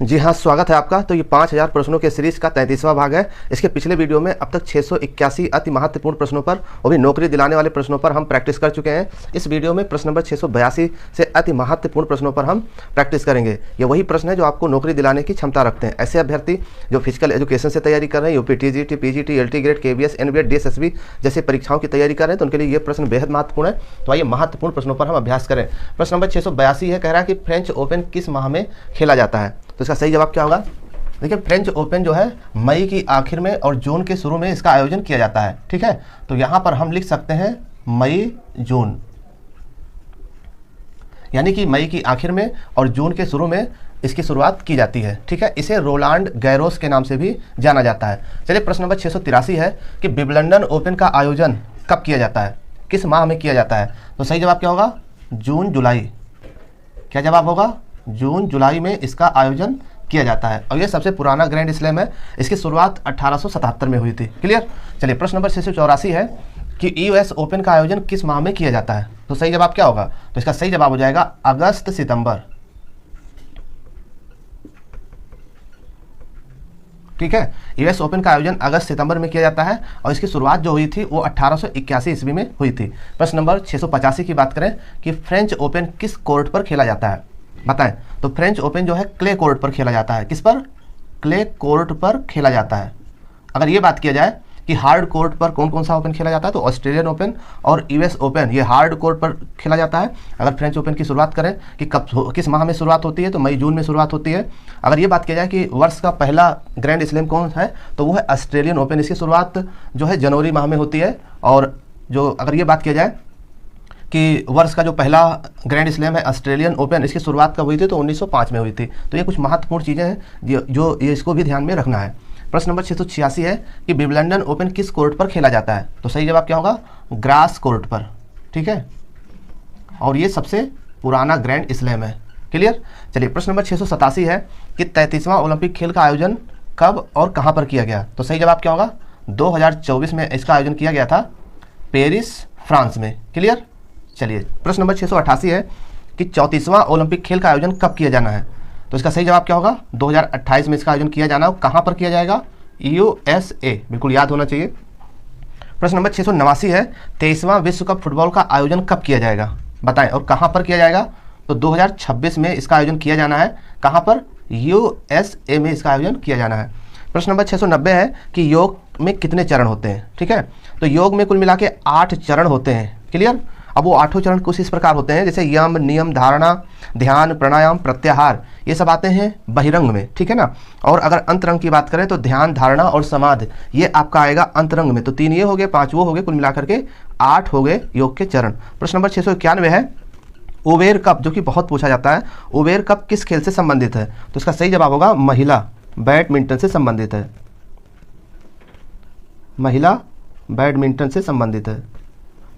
जी हाँ, स्वागत है आपका। तो ये 5000 प्रश्नों के सीरीज का 33वां भाग है। इसके पिछले वीडियो में अब तक 681 अति महत्वपूर्ण प्रश्नों पर, वो भी नौकरी दिलाने वाले प्रश्नों पर हम प्रैक्टिस कर चुके हैं। इस वीडियो में प्रश्न नंबर 682 से अति महत्वपूर्ण प्रश्नों पर हम प्रैक्टिस करेंगे। ये वही प्रश्न है जो आपको नौकरी दिलाने की क्षमता रखते हैं। ऐसे अभ्यर्थी जो फिजिकल एजुकेशन से तैयारी कर रहे हैं, UP TGT, PGT, LT grade, KVS, एनबीएड, डीएसएसबी जैसे परीक्षाओं की तैयारी कर रहे हैं, तो उनके लिए ये प्रश्न बेहद महत्वपूर्ण है। तो आइए महत्वपूर्ण प्रश्नों पर हम अभ्यास करें। प्रश्न नंबर 682 है, कह रहा है कि फ्रेंच ओपन किस माह में खेला जाता है। तो इसका सही जवाब क्या होगा? देखिए, फ्रेंच ओपन जो है मई की आखिर में और जून के शुरू में इसका आयोजन किया जाता है। ठीक है, तो यहाँ पर हम लिख सकते हैं मई जून, यानी कि मई की आखिर में और जून के शुरू में इसकी शुरुआत की जाती है। ठीक है, इसे रोलांड गैरोस के नाम से भी जाना जाता है। चलिए, प्रश्न नंबर 683 है कि विंबलडन ओपन का आयोजन कब किया जाता है, किस माह में किया जाता है। तो सही जवाब क्या होगा? जून जुलाई। क्या जवाब होगा? जून जुलाई में इसका आयोजन किया जाता है। और ये सबसे पुराना ग्रैंड स्लैम है। इसकी शुरुआत 1877 में हुई थी। क्लियर। चलिए, प्रश्न नंबर 684 है कि यूएस ओपन का आयोजन किस माह में किया जाता है। तो सही जवाब क्या होगा? तो इसका सही जवाब हो जाएगा अगस्त सितंबर। ठीक है, यूएस ओपन का आयोजन अगस्त सितंबर में किया जाता है और इसकी शुरुआत जो हुई थी वो 1881 ईस्वी में हुई थी। प्रश्न नंबर 685 की बात करें कि फ्रेंच ओपन किस कोर्ट पर खेला जाता है, बताएं। तो फ्रेंच ओपन जो है क्ले कोर्ट पर खेला जाता है। किस पर? क्ले कोर्ट पर खेला जाता है। अगर ये बात किया जाए कि हार्ड कोर्ट पर कौन कौन सा ओपन खेला जाता है, तो ऑस्ट्रेलियन ओपन और यूएस ओपन ये हार्ड कोर्ट पर खेला जाता है। अगर फ्रेंच ओपन की शुरुआत करें कि कब किस माह में शुरुआत होती है, तो मई जून में शुरुआत होती है। अगर ये बात किया जाए कि वर्ष का पहला ग्रैंड स्लैम कौन है, तो वो है ऑस्ट्रेलियन ओपन। इसकी शुरुआत जो है जनवरी माह में होती है। और जो अगर ये बात किया जाए कि वर्ष का जो पहला ग्रैंड स्लैम है ऑस्ट्रेलियन ओपन, इसकी शुरुआत कब हुई थी, तो 1905 में हुई थी। तो ये कुछ महत्वपूर्ण चीज़ें हैं जो ये इसको भी ध्यान में रखना है। प्रश्न नंबर 686 है कि विंबलडन ओपन किस कोर्ट पर खेला जाता है। तो सही जवाब क्या होगा? ग्रास कोर्ट पर। ठीक है, और ये सबसे पुराना ग्रैंड स्लैम है। क्लियर। चलिए, प्रश्न नंबर 687 है कि 33वां ओलंपिक खेल का आयोजन कब और कहाँ पर किया गया। तो सही जवाब क्या होगा? 2024 में इसका आयोजन किया गया था, पेरिस, फ्रांस में। क्लियर। चलिए, प्रश्न नंबर 688 है कि 34वां ओलंपिक खेल का आयोजन कब किया जाना है। तो इसका सही जवाब क्या होगा? 2028 में इसका आयोजन किया जाना है। कहाँ पर किया जाएगा? यूएसए। बिल्कुल याद होना चाहिए। प्रश्न नंबर 689 है 23वां विश्व कप फुटबॉल का आयोजन कब किया जाएगा, बताएं, और कहाँ पर किया जाएगा। तो 2026 में इसका आयोजन किया जाना है। कहाँ पर? यूएसए में इसका आयोजन किया जाना है। प्रश्न नंबर 690 है कि योग में कितने चरण होते हैं। ठीक है, तो योग में कुल मिला के 8 चरण होते हैं। क्लियर। अब वो 8 चरण कुछ इस प्रकार होते हैं, जैसे यम, नियम, धारणा, ध्यान, प्राणायाम, प्रत्याहार, ये सब आते हैं बहिरंग में। ठीक है ना। और अगर अंतरंग की बात करें तो ध्यान, धारणा और समाधि, ये आपका आएगा अंतरंग में। तो 3 ये हो गए, 5 वो हो गए, कुल मिलाकर के 8 हो गए योग के चरण। प्रश्न नंबर 691 है उबेर कप, जो कि बहुत पूछा जाता है, उबेर कप किस खेल से संबंधित है। तो इसका सही जवाब होगा महिला बैडमिंटन से संबंधित है। महिला बैडमिंटन से संबंधित है।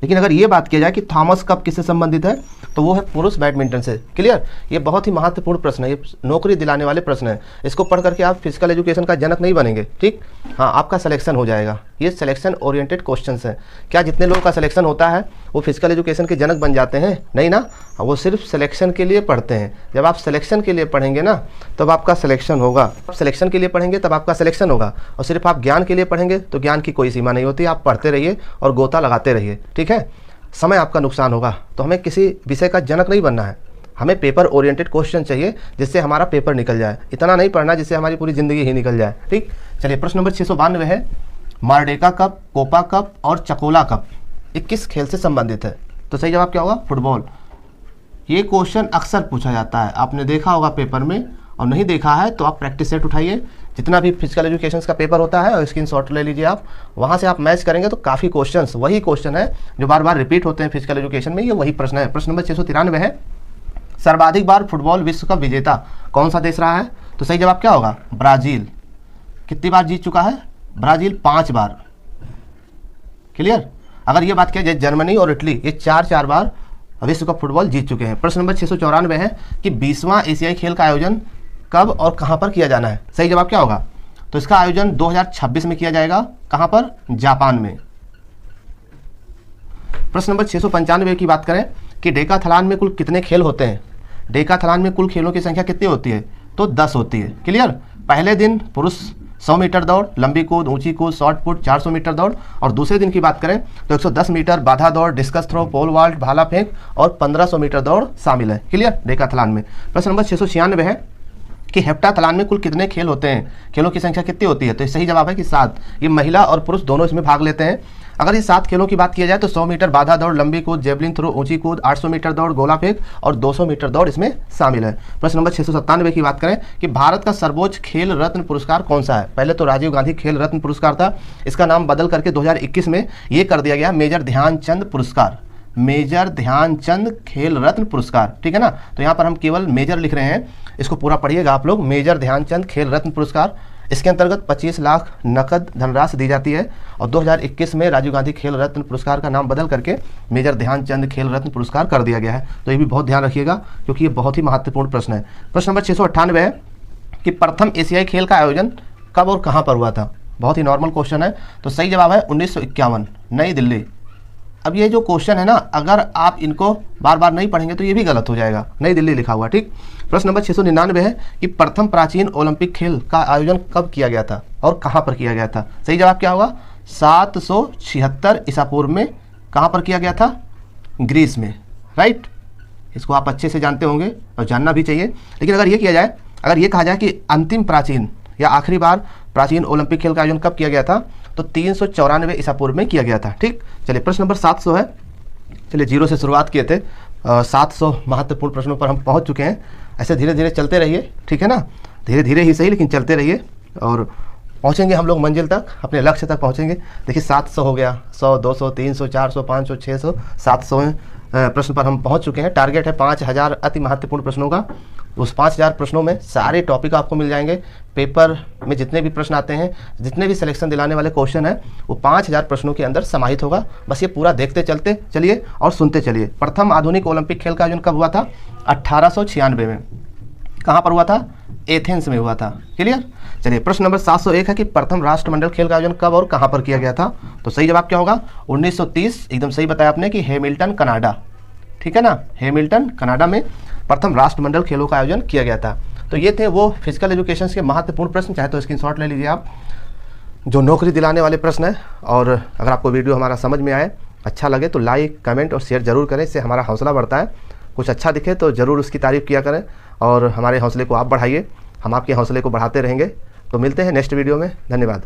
लेकिन अगर ये बात किया जाए कि थॉमस कप किससे संबंधित है, तो वो है पुरुष बैडमिंटन से। क्लियर। ये बहुत ही महत्वपूर्ण प्रश्न है, ये नौकरी दिलाने वाले प्रश्न है। इसको पढ़ करके आप फिजिकल एजुकेशन का जनक नहीं बनेंगे। ठीक, हाँ, आपका सिलेक्शन हो जाएगा। ये सिलेक्शन ओरिएंटेड क्वेश्चंस है। क्या जितने लोगों का सिलेक्शन होता है वो फिजिकल एजुकेशन के जनक बन जाते हैं? नहीं ना, वो सिर्फ सिलेक्शन के लिए पढ़ते हैं। जब आप सिलेक्शन के लिए पढ़ेंगे ना, तब आपका सिलेक्शन होगा। सिलेक्शन के लिए पढ़ेंगे तब आपका सिलेक्शन होगा। और सिर्फ आप ज्ञान के लिए पढ़ेंगे तो ज्ञान की कोई सीमा नहीं होती। आप पढ़ते रहिए और गोता लगाते रहिए। ठीक है, समय आपका नुकसान होगा। तो हमें किसी विषय का जनक नहीं बनना है, हमें पेपर ओरिएंटेड क्वेश्चन चाहिए जिससे हमारा पेपर निकल जाए। इतना नहीं पढ़ना जिससे हमारी पूरी ज़िंदगी ही निकल जाए। ठीक। चलिए, प्रश्न नंबर 692 है मार्डेका कप, कोपा कप और चकोला कप, ये किस खेल से संबंधित है। तो सही जवाब क्या होगा? फुटबॉल। ये क्वेश्चन अक्सर पूछा जाता है, आपने देखा होगा पेपर में, और नहीं देखा है तो आप प्रैक्टिस सेट उठाइए। जितना भी फिजिकल एजुकेशन का पेपर होता है और स्क्रीनशॉट ले लीजिए आप, वहाँ से आप मैच करेंगे तो काफ़ी क्वेश्चंस वही क्वेश्चन है जो बार बार रिपीट होते हैं फिजिकल एजुकेशन में। ये वही प्रश्न है। प्रश्न नंबर 693 है सर्वाधिक बार फुटबॉल विश्व कप विजेता कौन सा देश रहा है। तो सही जवाब क्या होगा? ब्राज़ील। कितनी बार जीत चुका है? ब्राज़ील 5 बार। क्लियर। अगर ये बात किया जाए जर्मनी और इटली, ये 4 बार विश्व कप फुटबॉल जीत चुके हैं। प्रश्न नंबर 694 है कि 20वां एशियाई खेल का आयोजन कब और कहां पर किया जाना है। सही जवाब क्या होगा? तो इसका आयोजन 2026 में किया जाएगा। कहां पर? जापान में। प्रश्न नंबर 695 की बात करें कि डेकाथलॉन में कुल कितने खेल होते हैं। डेकाथलॉन में कुल खेलों की संख्या कितनी होती है? तो 10 होती है। क्लियर। पहले दिन पुरुष 100 मीटर दौड़, लंबी कूद, ऊंची कूद, शॉर्ट पुट, 400 मीटर दौड़, और दूसरे दिन की बात करें तो 110 मीटर बाधा दौड़, डिस्कस थ्रो, पोल वॉल्ट, भाला फेंक और 1500 मीटर दौड़ शामिल है। क्लियर। डेकाथलॉन में। प्रश्न नंबर 696 है कि हेप्टाथलॉन में कुल कितने खेल होते हैं, खेलों की संख्या कितनी होती है? तो सही जवाब है कि 7। ये महिला और पुरुष दोनों इसमें भाग लेते हैं। अगर ये 7 खेलों की बात की जाए तो 100 मीटर बाधा दौड़, लंबी कूद, जेवलिन थ्रो, ऊंची कूद, 800 मीटर दौड़, गोला फेंक और 200 मीटर दौड़ इसमें शामिल है। प्रश्न नंबर 697 की बात करें कि भारत का सर्वोच्च खेल रत्न पुरस्कार कौन सा है? पहले तो राजीव गांधी खेल रत्न पुरस्कार था, इसका नाम बदल करके 2021 में ये कर दिया गया मेजर ध्यानचंद पुरस्कार, मेजर ध्यानचंद खेल रत्न पुरस्कार। ठीक है ना। तो यहाँ पर हम केवल मेजर लिख रहे हैं, इसको पूरा पढ़िएगा आप लोग। मेजर ध्यानचंद खेल रत्न पुरस्कार, इसके अंतर्गत 25 लाख नकद धनराशि दी जाती है और 2021 में राजीव गांधी खेल रत्न पुरस्कार का नाम बदल करके मेजर ध्यानचंद खेल रत्न पुरस्कार कर दिया गया है। तो ये भी बहुत ध्यान रखिएगा क्योंकि ये बहुत ही महत्वपूर्ण प्रश्न है। प्रश्न नंबर 698 है कि प्रथम एशियाई खेल का आयोजन कब और कहाँ पर हुआ था? बहुत ही नॉर्मल क्वेश्चन है। तो सही जवाब है 1951, नई दिल्ली। अब ये जो क्वेश्चन है ना, अगर आप इनको बार बार नहीं पढ़ेंगे तो ये भी गलत हो जाएगा, नई दिल्ली लिखा हुआ। ठीक। प्रश्न नंबर 699 है कि प्रथम प्राचीन ओलंपिक खेल का आयोजन कब किया गया था और कहाँ पर किया गया था? सही जवाब क्या होगा? 776 ईसा पूर्व में। कहाँ पर किया गया था? ग्रीस में। राइट। इसको आप अच्छे से जानते होंगे और जानना भी चाहिए। लेकिन अगर ये किया जाए, अगर ये कहा जाए कि अंतिम प्राचीन या आखिरी बार प्राचीन ओलंपिक खेल का आयोजन कब किया गया था, तो 394 ईसा पूर्व में किया गया था। ठीक। चलिए प्रश्न नंबर 700 है। चलिए 0 से शुरुआत किए थे, 700 महत्वपूर्ण प्रश्नों पर हम पहुंच चुके हैं। ऐसे धीरे धीरे चलते रहिए। ठीक है ना। धीरे धीरे ही सही, लेकिन चलते रहिए और पहुंचेंगे हम लोग मंजिल तक, अपने लक्ष्य तक पहुंचेंगे। देखिए 700 हो गया, 100, 200, 300, 400, 500, 600, 700 प्रश्न पर हम पहुंच चुके हैं। टारगेट है 5000 अति महत्वपूर्ण प्रश्नों का। उस 5000 प्रश्नों में सारे टॉपिक आपको मिल जाएंगे। पेपर में जितने भी प्रश्न आते हैं, जितने भी सिलेक्शन दिलाने वाले क्वेश्चन हैं, वो 5000 प्रश्नों के अंदर समाहित होगा। बस ये पूरा देखते चलते चलिए और सुनते चलिए। प्रथम आधुनिक ओलंपिक खेल का आयोजन कब हुआ था? 1896 में। कहाँ पर हुआ था? एथेंस में हुआ था। क्लियर। चलिए प्रश्न नंबर 701 है कि प्रथम राष्ट्रमंडल खेल का आयोजन कब और कहाँ पर किया गया था? तो सही जवाब क्या होगा? 1930। एकदम सही बताया आपने कि हैमिल्टन कनाडा। ठीक है ना। हैमिल्टन कनाडा में प्रथम राष्ट्रमंडल खेलों का आयोजन किया गया था। तो ये थे वो फिजिकल एजुकेशन के महत्वपूर्ण प्रश्न। चाहे तो स्क्रीनशॉट ले लीजिए आप, जो नौकरी दिलाने वाले प्रश्न है। और अगर आपको वीडियो हमारा समझ में आए, अच्छा लगे तो लाइक, कमेंट और शेयर जरूर करें, इससे हमारा हौसला बढ़ता है। कुछ अच्छा दिखे तो ज़रूर उसकी तारीफ़ किया करें और हमारे हौसले को आप बढ़ाइए, हम आपके हौसले को बढ़ाते रहेंगे। तो मिलते हैं नेक्स्ट वीडियो में। धन्यवाद।